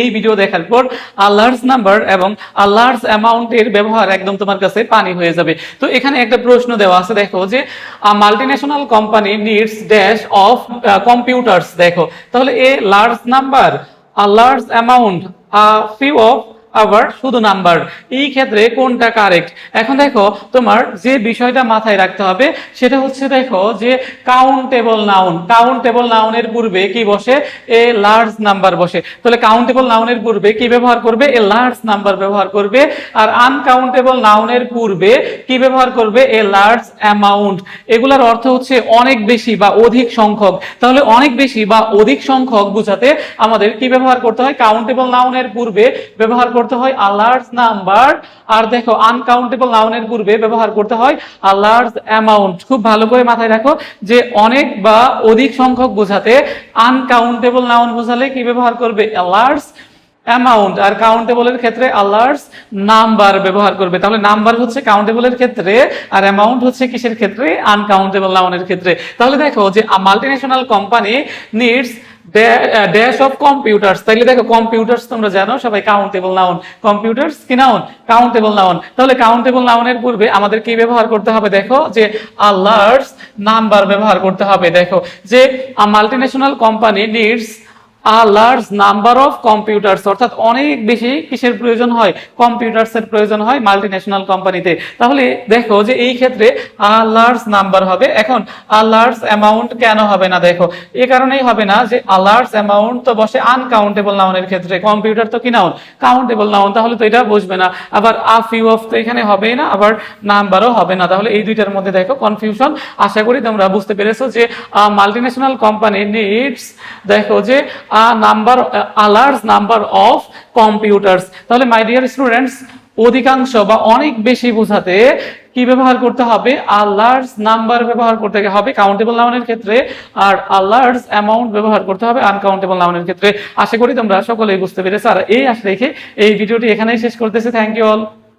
এই ভিডিও দেখার পর আল্লাহস নাম্বার এবং আল্লাহস অ্যামাউন্টের ব্যবহার একদম তোমার কাছে পানি হয়ে যাবে। তো এখানে একটা প্রশ্ন দেওয়া আছে, দেখো যে multinational company needs dash of computers. দেখো তাহলে a large number, আল্লাহস amount, few of আবার শুধু নাম্বার, এই ক্ষেত্রে কোনটা কারেক্ট? এখন দেখো তোমার যে বিষয়টা মাথায় রাখতে হবে সেটা হচ্ছে, দেখো যে কাউন্টেবল নাউন, কাউন্টেবল নাউনের পূর্বে কি বসে? এ লার্জ নাম্বার বসে। তাহলে কাউন্টেবল নাউনের পূর্বে কি ব্যবহার করবে? এ লার্জ নাম্বার ব্যবহার করবে। আর আনকাউন্টেবল নাউনের পূর্বে কি ব্যবহার করবে? A large amount. এগুলার অর্থ হচ্ছে অনেক বেশি বা অধিক সংখ্যক। তাহলে অনেক বেশি বা অধিক সংখ্যক বোঝাতে আমাদের কি ব্যবহার করতে হয়? কাউন্টেবল নাউনের পূর্বে ব্যবহার করতে হয় আ লার্জ নাম্বার। আর দেখো আনকাউন্টেবল নাউনের পূর্বে ব্যবহার করতে হয় আ লার্জ অ্যামাউন্ট। খুব ভালো করে মাথায় রাখো যে অনেক বা অধিক সংখ্যক বোঝাতে আনকাউন্টেবল নাউন বোঝালে কি ব্যবহার করবে? A large amount. আর কাউন্টেবলের ক্ষেত্রে আ লার্জ নাম্বার ব্যবহার করবে। তাহলে নাম্বার হচ্ছে কাউন্টেবলের ক্ষেত্রে, আর অ্যামাউন্ট হচ্ছে কিসের ক্ষেত্রে? আনকাউন্টেবল নাউনের ক্ষেত্রে। তাহলে দেখো যে multinational company needs dash of computers. তাইলে দেখো কম্পিউটার্স তোমরা জানো সবাই কাউন্টেবল নাউন, কম্পিউটার্স কি নাউন? Countable noun. তাহলে কাউন্টেবল নাউনের পূর্বে আমাদের কি ব্যবহার করতে হবে? দেখো যে আ লার্জ নাম্বার ব্যবহার করতে হবে। দেখো যে multinational company needs a large number of computers, অর্থাৎ অনেক বেশি কিসের প্রয়োজন হয়? কম্পিউটার্সের প্রয়োজন হয় মাল্টিন্যাশনাল কোম্পানিতে। তাহলে দেখো যে এই ক্ষেত্রে আ লার্জ নাম্বার হবে। এখন আ লার্জ অ্যামাউন্ট কেন হবে না? দেখো এই কারণেই হবে না যে আ লার্জ অ্যামাউন্ট তো বসে আনকাউন্টেবল নাউনের ক্ষেত্রে, কম্পিউটার তো কি নাউন? Countable noun. তাহলে তো এটা বুঝবে না। আবার আ ফিউ অফ তো এখানে হবেই না, আবার নাম্বারও হবে না। তাহলে এই দুইটার মধ্যে দেখো কনফিউশন। আশা করি তোমরা বুঝতে পেরেছো যে মাল্টিন্যাশনাল কোম্পানি নিডস, দেখো যে a large number of computers। তাহলে মাই ডিয়ার স্টুডেন্টস, অধিকাংশ বা অনেক বেশি বোঝাতে কি ব্যবহার করতে হবে? আ লার্জ নাম্বার ব্যবহার করতে হবে কাউন্টেবল নাউনের ক্ষেত্রে, আর আ লার্জ অ্যামাউন্ট ব্যবহার করতে হবে আনকাউন্টেবল নাউনের ক্ষেত্রে। আশা করি তোমরা সকলেই বুঝতে পেরেছো। আর এই আশা রেখে এই ভিডিওটি এখানেই শেষ করতেছি। Thank you all.